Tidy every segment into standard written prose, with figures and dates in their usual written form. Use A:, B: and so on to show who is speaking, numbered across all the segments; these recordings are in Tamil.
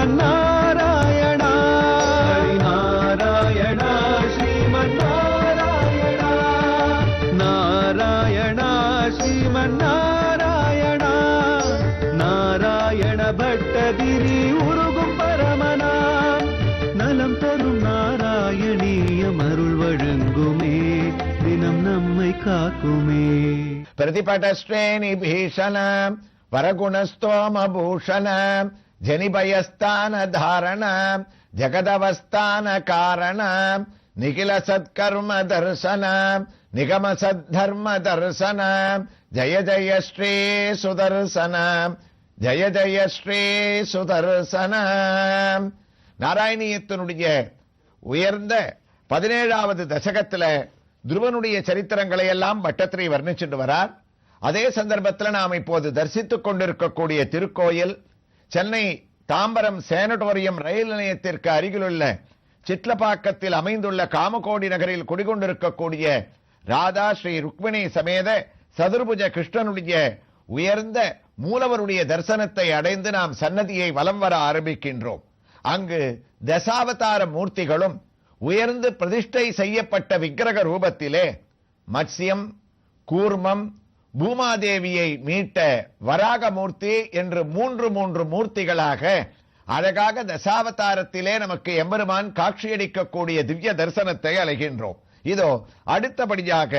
A: ஸ்ரீமன்னாராயணா நாராயணா ஸ்ரீமன்னாராயணா நாராயணா ஸ்ரீமன்னாராயணா நாராயண பட்டதிரி உருகும் பரமனா நலம் தரும் நாராயணீயம் அருள் வழங்குமே தினம் நம்மை காக்குமே.
B: பிரதிபடஸ்ரேணி பீஷண வரகுணஸ்தோம பூஷண ஜனிபயஸ்தான தாரண ஜகதவஸ்தான காரண நிகில சத்கர்ம தர்சன நிகம சத்தர்ம தர்சன ஜய ஜய ஸ்ரீ சுதர்சன ஜய ஜய ஸ்ரீ சுதர்சன. நாராயணியத்தினுடைய உயர்ந்த 17வது தசகத்துல துருவனுடைய சரித்திரங்களை எல்லாம் பட்டத்திரி வர்ணிச்சுட்டு வரார். அதே சந்தர்ப்பத்தில் நாம் இப்போது தரிசித்துக் கொண்டிருக்கக்கூடிய திருக்கோயில் சென்னை தாம்பரம் சேனட்டோரியம் ரயில் நிலையத்திற்கு அருகிலுள்ள சிட்லப்பாக்கத்தில் அமைந்துள்ள காமகோடி நகரில் குடிகொண்டிருக்கக்கூடிய ராதா ஸ்ரீ ருக்மிணி சமேத சதுர்புஜ கிருஷ்ணனுடைய உயர்ந்த மூலவருடைய தரிசனத்தை அடைந்து நாம் சன்னதியை வலம் வர ஆரம்பிக்கின்றோம். அங்கு தசாவதார மூர்த்திகளும் உயர்ந்து பிரதிஷ்டை செய்யப்பட்ட விக்கிரக ரூபத்திலே மத்ஸ்யம், கூர்மம், பூமாதேவியை மீட்ட வராகமூர்த்தி என்று மூன்று மூர்த்திகளாக அழகாக தசாவதாரத்திலே நமக்கு எம்பெருமான் காட்சியளிக்கக்கூடிய திவ்ய தரிசனத்தை அலைகின்றோம். இதோ அடுத்தபடியாக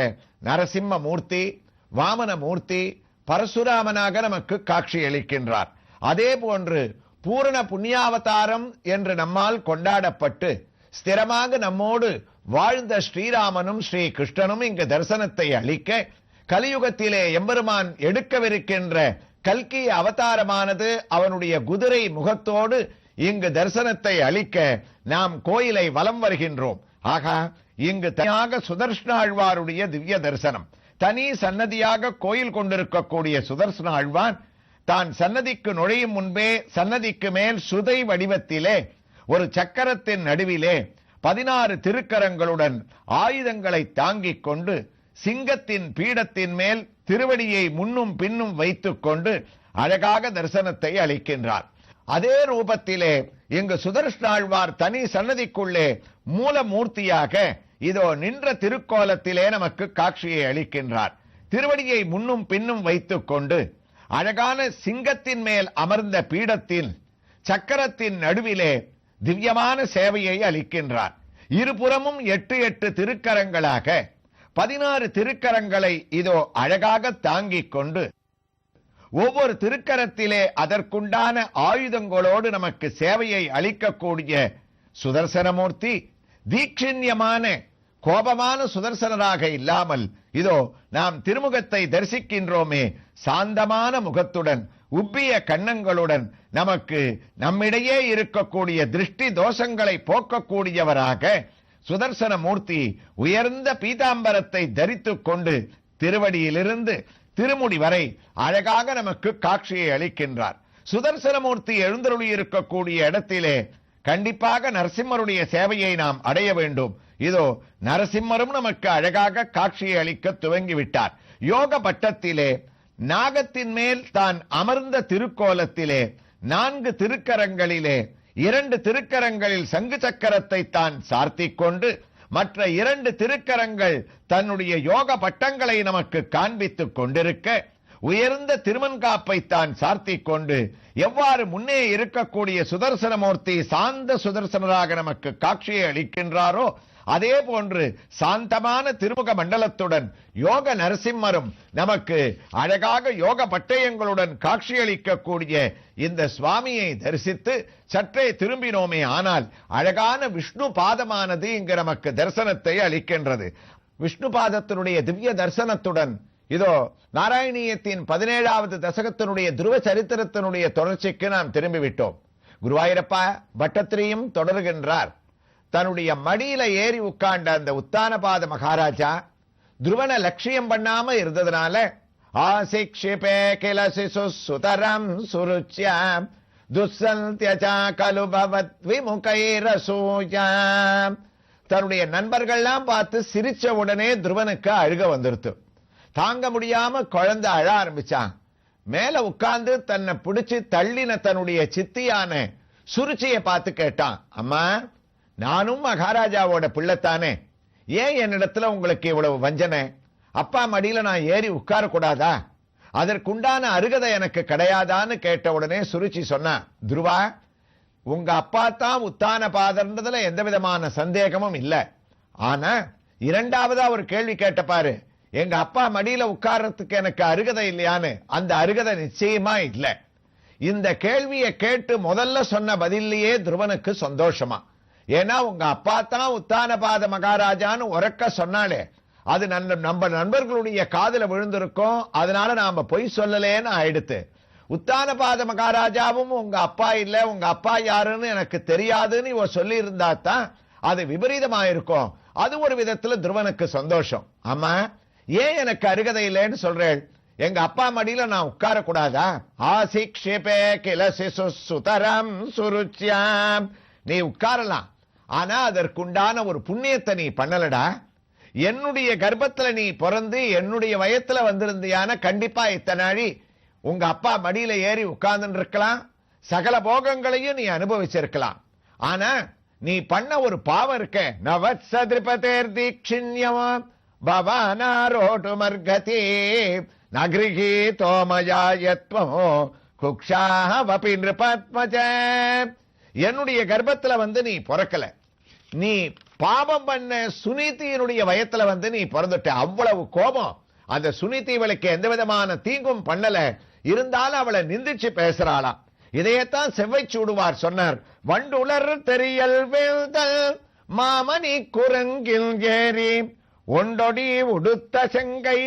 B: நரசிம்ம மூர்த்தி, வாமன மூர்த்தி, பரசுராமனாக நமக்கு காட்சியளிக்கின்றார். அதே போன்று பூரண புண்ணியாவதாரம் என்று நம்மால் கொண்டாடப்பட்டு ஸ்திரமாக நம்மோடு வாழ்ந்த ஸ்ரீராமனும் ஸ்ரீ கிருஷ்ணனும் இங்கு தரிசனத்தை அளிக்க கலியுகத்திலே எம்பெருமான் எடுக்கவிருக்கின்ற கல்கி அவதாரமானது அவனுடைய குதிரை முகத்தோடு இங்கு தரிசனத்தை அளிக்க நாம் கோயிலை வலம் வருகின்றோம். ஆகா, இங்கு தனியாக சுதர்சனாழ்வாருடைய திவ்ய தரிசனம். தனி சன்னதியாக கோயில் கொண்டிருக்கக்கூடிய சுதர்சனாழ்வான் தான் சன்னதிக்கு நுழையும் முன்பே சன்னதிக்கு மேல் சுதை வடிவத்திலே ஒரு சக்கரத்தின் நடுவிலே 16 திருக்கரங்களுடன் ஆயுதங்களை தாங்கிக் கொண்டு சிங்கத்தின் பீடத்தின் மேல் திருவடியை முன்னும் பின்னும் வைத்துக் கொண்டு அழகாக தரிசனத்தை அளிக்கின்றார். அதே ரூபத்திலே இங்கு சுதர்சனாழ்வார் தனி சன்னதிக்குள்ளே மூலமூர்த்தியாக இதோ நின்ற திருக்கோலத்திலே நமக்கு காட்சியை அளிக்கின்றார். திருவடியை முன்னும் பின்னும் வைத்துக் கொண்டு அழகான சிங்கத்தின் மேல் அமர்ந்த பீடத்தின் சக்கரத்தின் நடுவிலே திவ்யமான சேவையை அளிக்கின்றார். இருபுறமும் 8 திருக்கரங்களாக 16 திருக்கரங்களை இதோ அழகாக தாங்கிக் கொண்டு ஒவ்வொரு திருக்கரத்திலே அதற்குண்டான ஆயுதங்களோடு நமக்கு சேவையை அளிக்கக்கூடிய சுதர்சனமூர்த்தி தீட்சிண்யமான கோபமான சுதர்சனராக இல்லாமல் இதோ நாம் திருமுகத்தை தரிசிக்கின்றோமே சாந்தமான முகத்துடன் உப்பிய கண்ணங்களுடன் நமக்கு நம்மிடையே இருக்கக்கூடிய திருஷ்டி தோஷங்களை போக்கக்கூடியவராக சுதர்சன மூர்த்தி உயர்ந்த பீதாம்பரத்தை தரித்துக் கொண்டு திருவடியிலிருந்து திருமுடி வரை அழகாக நமக்கு காட்சியை அளிக்கின்றார். சுதர்சன மூர்த்தி எழுந்தருளி இருக்கக்கூடிய இடத்திலே கண்டிப்பாக நரசிம்மருடைய சேவையை நாம் அடைய வேண்டும். இதோ நரசிம்மரும் நமக்கு அழகாக காட்சியை அளிக்க துவங்கிவிட்டார். யோக பட்டத்திலே நாகத்தின் மேல் தான் அமர்ந்த திருக்கோலத்திலே 4 திருக்கரங்களிலே 2 திருக்கரங்களில் சங்கு சக்கரத்தை தான் சார்த்திக் கொண்டு மற்ற 2 திருக்கரங்கள் தன்னுடைய யோக பட்டங்களை நமக்கு காண்பித்துக் கொண்டிருக்க உயர்ந்த திருமன்காப்பை தான் சார்த்திக் கொண்டு எவ்வாறு முன்னே இருக்கக்கூடிய சுதர்சனமூர்த்தி சாந்த சுதர்சனராக நமக்கு காட்சியை அளிக்கின்றாரோ அதே போன்று சாந்தமான திருமுக மண்டலத்துடன் யோக நரசிம்மரும் நமக்கு அழகாக யோக பட்டயங்களுடன் காட்சியளிக்கக்கூடிய இந்த சுவாமியை தரிசித்து சற்றே திரும்பினோமே ஆனால் அழகான விஷ்ணு பாதமானது இங்கு நமக்கு தரிசனத்தை அளிக்கின்றது. விஷ்ணு பாதத்தினுடைய திவ்ய தரிசனத்துடன் இதோ நாராயணியத்தின் 17வது தசகத்தினுடைய துருவ சரித்திரத்தினுடைய தொடர்ச்சிக்கு நாம் திரும்பிவிட்டோம். குருவாயூரப்பா பட்டத்திரியும் தொடர்கின்றார். தன்னுடைய மடியில ஏறி உட்கார்ந்த அந்த உத்தானபாத மகாராஜா துருவன லட்சியம் பண்ணாம இருந்ததுனால ஆசிக்ஷிபே கிலசிசு சுதரம் சுருச்யாம் துஸ்ஸந்த்யசா கலுபவத் விமுகைரசூயாம். தன்னுடைய நண்பர்கள்லாம் பார்த்து சிரிச்ச உடனே துருவனுக்கு அழுக வந்துருத்து. தாங்க முடியாம குழந்தை அழ ஆரம்பிச்சான். மேல உட்கார்ந்து தன்னை பிடிச்சு தள்ளின தன்னுடைய சித்தியான சுருச்சியை பார்த்து கேட்டான், அம்மா நானும் மகாராஜாவோட பிள்ளைத்தானே, ஏன் என்னிடத்துல உங்களுக்கு இவ்வளவு வஞ்சனை? அப்பா மடியில நான் ஏறி உட்கார கூடாதா? அதற்குண்டான அருகதை எனக்கு கிடையாதான்னு கேட்ட உடனே சுருச்சி சொன்னா, துருவா உங்க அப்பா தான் உத்தான பாதர்ன்றதுல எந்த விதமான சந்தேகமும் இல்ல. ஆனா இரண்டாவதா ஒரு கேள்வி கேட்ட பாரு, எங்க அப்பா மடியில உட்கார்றதுக்கு எனக்கு அருகதை இல்லையான்னு. அந்த அருகதை நிச்சயமா இல்ல. இந்த கேள்வியை கேட்டு முதல்ல சொன்ன பதிலேயே துருவனுக்கு சந்தோஷமா. ஏன்னா உங்க அப்பா தான் உத்தான பாத மகாராஜான்னு உறக்க சொன்னாலே அது நம்ம நண்பர்களுடைய காதுல விழுந்திருக்கும். அதனால நாம பொய் சொல்லலேன்னு ஆயிடுத்து. உத்தான பாத மகாராஜாவும் உங்க அப்பா இல்ல, உங்க அப்பா யாருன்னு எனக்கு தெரியாதுன்னு இவ சொல்லி இருந்தா தான் அது விபரீதமாயிருக்கும். அது ஒரு விதத்துல துருவனுக்கு சந்தோஷம். ஆமா ஏன் எனக்கு அருகதை இல்லைன்னு சொல்றேன்? எங்க அப்பா மடியில நான் உட்கார கூடாதா? ஆசிக்ஷேபே கில சிசு சுதரம் சுருச்சியாம். நீ உட்காரலாம், ஆனா அதற்குண்டான ஒரு புண்ணியத்தை நீ பண்ணலடா. என்னுடைய கர்ப்பத்துல நீ பிறந்து என்னுடைய வயத்துல வந்திருந்தியான கண்டிப்பா இத்தனாழி உங்க அப்பா மடியில ஏறி உட்கார்ந்து இருக்கலாம், சகல போகங்களையும் நீ அனுபவிச்சிருக்கலாம். ஆனா நீ பண்ண ஒரு பாவம் இருக்க, நவத்சதிருபதேர் தீட்சிண்யமா பவானாரோடு மர்கதி நகிருகி தோமயாயத்வமோ குக்ஷாவபி நிருபத்மஜ. என்னுடைய கர்ப்பத்துல வந்து நீ பிறக்கல, நீ பாவம் பண்ண சுனிதியினுடைய வயத்துல வந்து நீ பிறந்துட்ட. அவ்வளவு கோபம். அந்த சுனிதி இவளுக்கு எந்த விதமான தீங்கும் பண்ணல, இருந்தாலும் அவளை நிந்திச்சு பேசுறாளாம். இதையத்தான் செவ்வை சூடுவார் சொன்னார், வண்டுலர் தெரியல் வேல்தல் மாமணி குரங்கில் ஏறி ஒண்டொடி உடுத்த செங்கை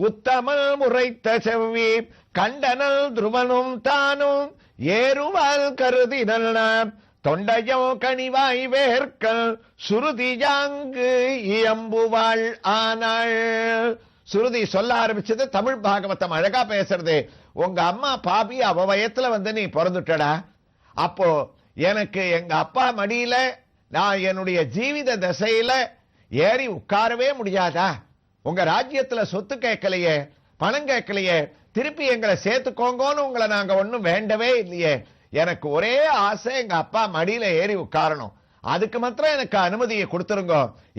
B: உத்தமல் முறைத்த செவ்வி கண்டனல் துருவனும் தானும் ஏறுவால் கருதினல் தொண்டையோ கனிவாய் வேர்க்கல் சுருதியாங்கு இயம்புவாள் ஆனாள். சுருதி சொல்ல ஆரம்பிச்சது தமிழ் பாகவதம் அழகா பேசுறது. உங்க அம்மா பாபி அவ வயத்துல வந்து நீ பிறந்துட்டடா. அப்போ எனக்கு எங்க அப்பா மடியில நான் என்னுடைய ஜீவித தசையில ஏறி உட்காரவே முடியாதா? உங்க ராஜ்யத்துல சொத்து கேட்கலையே, பணம் கேட்கலையே, திருப்பி எங்களை சேர்த்துக்கோங்கன்னு உங்களை நாங்க ஒண்ணும் வேண்டவே இல்லையே. எனக்கு ஒரே ஆசை எங்க அப்பா மடியில ஏறி உட்காரணும். அதுக்கு மாத்திரம் எனக்கு அனுமதியை கொடுத்துருங்க.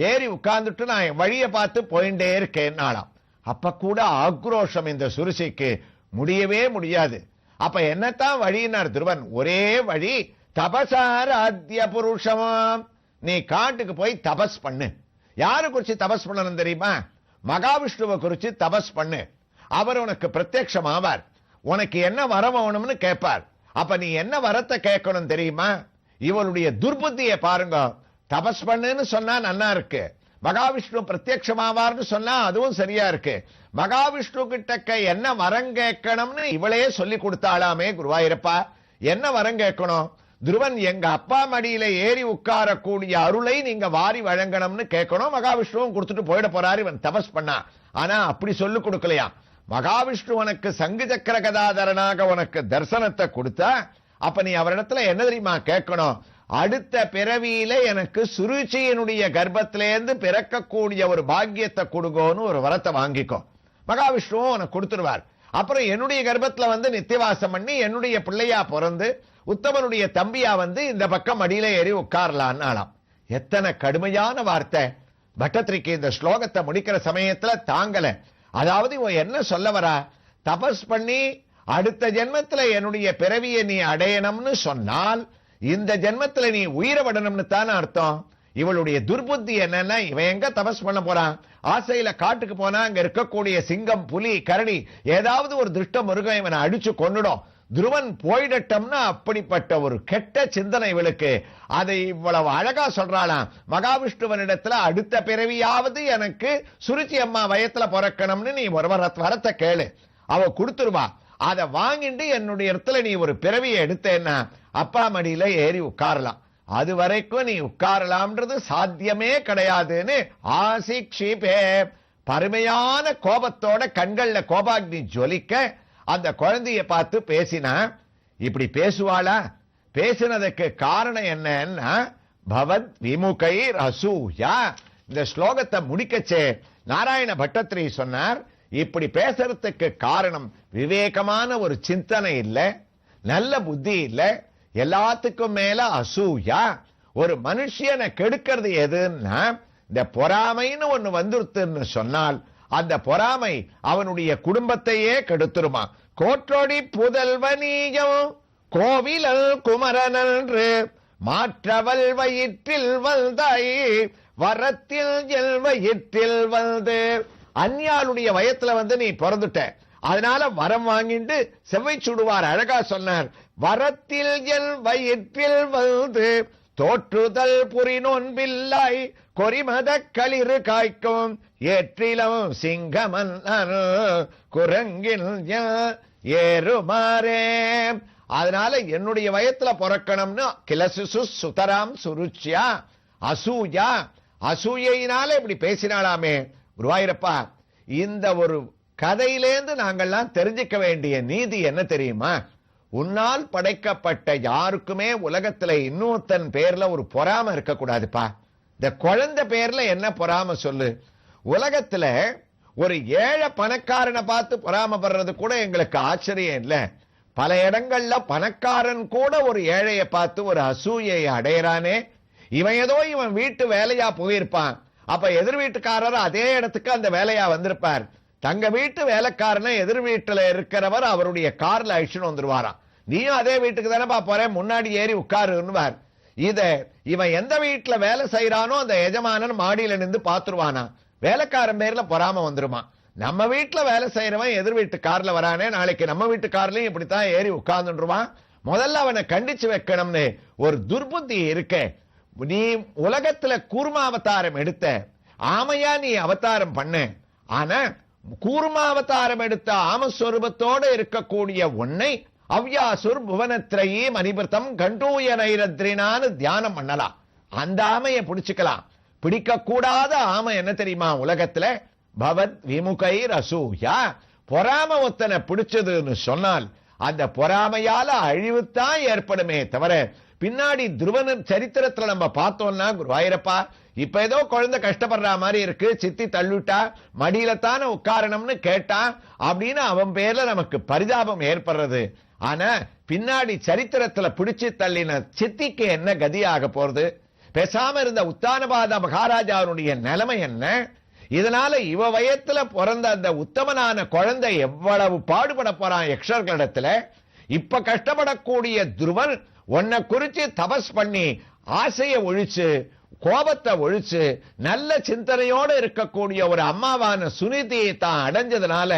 B: ஏறி உட்கார்ந்துட்டு நான் என் வழியை பார்த்து போயிட்டே இருக்கேன்னாலாம். அப்ப கூட ஆக்ரோஷம் இந்த சுருசிக்கு முடியவே முடியாது. அப்ப என்னத்தான் வழியினார் துருவன்? ஒரே வழி, தபசாராத்ய புருஷமாம். நீ காட்டுக்கு போய் தபஸ் பண்ணு. யாரு குறிச்சு தபஸ் பண்ணணும் தெரியுமா? மகாவிஷ்ணுவை குறிச்சு தபஸ் பண்ணு. அவர் உனக்கு பிரத்யக்ஷம் ஆவார். உனக்கு என்ன வரம் வேணும்னு கேட்பார். அப்ப நீ என்ன வரத்தை கேட்கணும் தெரியுமா? இவளுடைய துர்புத்தியை பாருங்க. தபஸ் பண்ணுன்னு சொன்னா நன்னா இருக்கு, மகாவிஷ்ணு பிரத்யக்ஷமாவார்னு சொன்னா அதுவும் சரியா இருக்கு. மகாவிஷ்ணு கிட்டக்க என்ன வரம் கேட்கணும்னு இவளே சொல்லி கொடுத்தாளாமே குருவாயிரப்பா. என்ன வரம் கேட்கணும்? துருவன் எங்க அப்பா மடியில ஏறி உட்காரக்கூடிய அருளை நீங்க வாரி வழங்கணும்னு கேட்கணும். மகாவிஷ்ணுவும் கொடுத்துட்டு போயிட போறாரு இவன் தபஸ் பண்ணா. ஆனா அப்படி சொல்லி கொடுக்கலையா. மகாவிஷ்ணு உனக்கு சங்கு சக்கர கதாதரனாக உனக்கு தரிசனத்தை கொடுத்தா அப்ப நீ அவரிடத்துல என்ன தெரியுமா கேட்கணும்? அடுத்த பிறவியில எனக்கு சுருச்சியினுடைய கர்ப்பத்திலேருந்து பிறக்கக்கூடிய ஒரு பாக்கியத்தை கொடுங்கோன்னு ஒரு வரத்தை வாங்கிக்கோ. மகாவிஷ்ணுவும் உனக்கு கொடுத்துருவார். அப்புறம் என்னுடைய கர்ப்பத்துல வந்து நித்தியவாசம் பண்ணி என்னுடைய பிள்ளையா பிறந்து உத்தமனுடைய தம்பியா வந்து இந்த பக்கம் அடியில ஏறி உட்காரலான்னாலாம். எத்தனை கடுமையான வார்த்தை. பட்டத்திரிக்கு இந்த ஸ்லோகத்தை முடிக்கிற சமயத்துல தாங்கல. அதாவது இவன் என்ன சொல்ல வரா? தபஸ் பண்ணி அடுத்த ஜென்மத்துல என்னுடைய பிறவியை நீ அடையணும்னு சொன்னால் இந்த ஜென்மத்துல நீ உயிரை விடணும்னு தானே அர்த்தம். இவளுடைய துர்புத்தி என்னன்னா, இவன் எங்க தபஸ் பண்ண போறான்? ஆசையில காட்டுக்கு போனா அங்க இருக்கக்கூடிய சிங்கம், புலி, கரடி ஏதாவது ஒரு திருஷ்ட மிருகம் இவனை அடிச்சு கொன்னுடும். துருவன் போயிடட்டம்னா அப்படிப்பட்ட ஒரு கெட்ட சிந்தனை இவளுக்கு. அதை இவ்வளவு அழகா சொல்றாளாம். மகாவிஷ்ணுவனிடத்துல அடுத்த பிறவியாவது எனக்கு சுருச்சி அம்மா வயத்துல பிறக்கணும்னு நீ ஒரு வரத்தை கேளு, அவ கொடுத்துருவா. அதை வாங்கிட்டு என்னுடைய இடத்துல நீ ஒரு பிறவியை எடுத்தேன்னா அப்பா மடியில ஏறி உட்காரலாம். அது வரைக்கும் நீ உட்காரலாம்ன்றது சாத்தியமே கிடையாதுன்னு ஆசிக்ஷிபே பருமையான கோபத்தோட கண்கள்ல கோபாக்னி ஜொலிக்க அந்த குழந்தைய பார்த்து பேசினா. இப்படி பேசுவாளா? பேசினதுக்கு காரணம் என்னன்னா பவத் விமுகை அசூயா. இந்த ஸ்லோகத்தை முடிக்கச்சே நாராயண பட்டத்திரி சொன்னார், இப்படி பேசுறதுக்கு காரணம் விவேகமான ஒரு சிந்தனை இல்ல, நல்ல புத்தி இல்ல, எல்லாத்துக்கும் மேல அசூயா. ஒரு மனுஷனை கெடுக்கிறது எதுன்னா இந்த பொறாமைன்னு ஒண்ணு வந்துருத்துன்னு சொன்னால் அந்த பொறாமை அவனுடைய குடும்பத்தையே கெடுத்துருமா. கோற்றோடி புதல்வனியம் கோவிலல் குமரனன்று மாற்றவள் வயிற்றில் வந்தாய் வரத்தில் எல் வயிற்றில் வந்து. அந்நியாளுடைய வயத்துல வந்து நீ பிறந்துட்ட, அதனால வரம் வாங்கிட்டு செவ்வை சுடுவார் அழகா சொன்னார். வரத்தில் எல் வயிற்றில் வந்து தோற்றுதல் புரிநோன்பில்லாய் கொரிமத களிறு காய்க்கும் ஏற்றிலும் சிங்கமன் குரங்கில் ஏறுமாறே. அதனால என்னுடைய வயத்துல பிறக்கணும்னு கிளசு சுதராம் சுருச்சியா அசூயா. அசூயினால இப்படி பேசினாலாமே. குருவாயூரப்பா, இந்த ஒரு கதையிலேந்து நாங்கள்லாம் தெரிஞ்சுக்க வேண்டிய நீதி என்ன தெரியுமா? உன்னால் படைக்கப்பட்ட யாருக்குமே உலகத்துல இன்னொருத்தன் பேர்ல ஒரு பொறாம இருக்க கூடாதுப்பா. இந்த குழந்தை பேர்ல என்ன பொறாம சொல்லு? உலகத்துல ஒரு ஏழை பணக்காரனை பார்த்து பொறாமப்படுறது கூட எங்களுக்கு ஆச்சரியம் இல்ல. பல இடங்கள்ல பணக்காரன் கூட ஒரு ஏழையை பார்த்து ஒரு அசூயை அடையறானே. இவன் ஏதோ இவன் வீட்டு வேலையா போயிருப்பான், அப்ப எதிர் வீட்டுக்காரர் அதே இடத்துக்கு அந்த வேலையா வந்திருப்பார். தங்க வீட்டு வேலைக்காரனை எதிர் வீட்டுல இருக்கிறவர் அவருடைய கார்ல அழிச்சுன்னு வந்துருவாராம். நீயும் அதே வீட்டுக்கு தானே போறேன், முன்னாடி ஏறி உட்காருன்னுவார். இவன் எந்த வீட்டுல வேலை செய்யறானோ அந்த எஜமானன் மாடியில நின்று பாத்துருவானா. வேலைக்காரன் பேர்ல பொறாம வந்துருமா. நம்ம வீட்டுல வேலை செய்யறவன் எதிர் வீட்டு கார்ல வரானே, நாளைக்கு நம்ம வீட்டு கார்லயும் இப்படித்தான் ஏறி உட்கார்ந்துருவான். முதல்ல அவனை கண்டிச்சு வைக்கணும்னு ஒரு துர்புத்தி இருக்க. நீ உலகத்துல கூர்மா அவதாரம் எடுத்த, ஆமையா நீ அவதாரம் பண்ண. ஆனா கூர்மா அவதாரம் எடுத்த ஆமஸ்வரூபத்தோடு இருக்கக்கூடிய உன்னை அவ்யாசுர் புவனத்ரயி மணிபிருத்தம் கண்டூய நைரத்ரினான்னு தியானம் பண்ணலாம். அந்த ஆமையை பிடிச்சுக்கலாம். பிடிக்க கூடாத ஆமை என்ன தெரியுமா உலகத்துல? பவத் விமுகை ரசூயா. பொறாம ஒத்தனை பிடிச்சதுன்னு சொன்னால் அந்த பொறாமையால அழிவுத்தான் ஏற்படுமே தவிர பின்னாடி துருவன சரித்திரத்துல நம்ம பார்த்தோம்னா, குருவாயூரப்பா இப்ப ஏதோ குழந்தை கஷ்டப்படுற மாதிரி இருக்கு, சித்தி தள்ளிட்டா மடியில தானே உட்காரணும்னு கேட்டா அப்படின்னு அவன் பேர்ல நமக்கு பரிதாபம் ஏற்படுறது. ஆனா பின்னாடி சரித்திரத்துல பிடிச்சு தள்ளின சித்திக்கு என்ன கதியாக போறது? பேசாம இருந்த உத்தானபாத மகாராஜாவுடைய நிலைமை என்ன? இதனால இவ வயத்துல பிறந்த அந்த உத்தமனான குழந்தை எவ்வளவு பாடுபட போறான் யக்ஷர்களிடத்துல. இப்ப கஷ்டப்படக்கூடிய துருவன் உன்னை குறிச்சு தபஸ் பண்ணி ஆசையை ஒழிச்சு கோபத்தை ஒழிச்சு நல்ல சிந்தனையோடு இருக்கக்கூடிய ஒரு அம்மாவான சுனிதியை தான் அடைஞ்சதுனால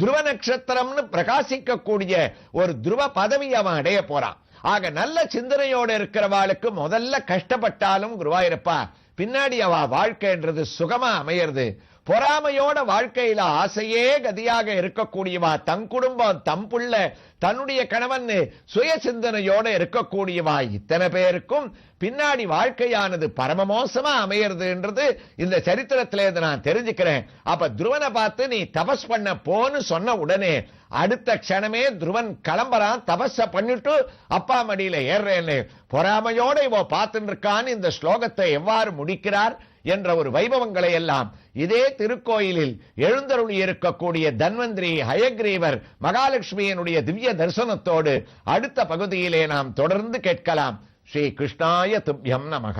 B: துருவ நட்சத்திரம்னு பிரகாசிக்கக்கூடிய ஒரு துருவ பதவி அவன் அடைய போறான். ஆக நல்ல சிந்தனையோடு இருக்கிறவாளுக்கு முதல்ல கஷ்டப்பட்டாலும் குருவாயூரப்பா பின்னாடி அவ வாழ்க்கைன்றது சுகமா அமையிறது. பொறாமையோட வாழ்க்கையில ஆசையே கதியாக இருக்கக்கூடியவா, தன் குடும்பம் தம் புள்ள தன்னுடைய கணவன் சுய சிந்தனையோட இருக்கக்கூடியவா இத்தனை பேருக்கும் பின்னாடி வாழ்க்கையானது பரம மோசமா அமையறதுன்றது இந்த சரித்திரத்திலே நான் தெரிஞ்சுக்கிறேன். அப்ப துருவனை பார்த்து நீ தபஸ் பண்ண போன்னு சொன்ன உடனே அடுத்த க்ஷணமே துருவன் கிளம்பறான். தபஸ பண்ணிட்டு அப்பா மடியில ஏறேன்னு பொறாமையோட இவ பார்த்துட்டு இருக்கான்னு இந்த ஸ்லோகத்தை எவ்வாறு முடிக்கிறார் என்ற ஒரு வைபவங்களை எல்லாம் இதே திருக்கோயிலில் எழுந்தருளி இருக்கக்கூடிய தன்வந்திரி ஹயக்ரீவர் மகாலட்சுமியினுடைய திவ்ய தரிசனத்தோடு அடுத்த பகுதியிலே நாம் தொடர்ந்து கேட்கலாம். ஸ்ரீ கிருஷ்ணாய துப்யம் நமஹ.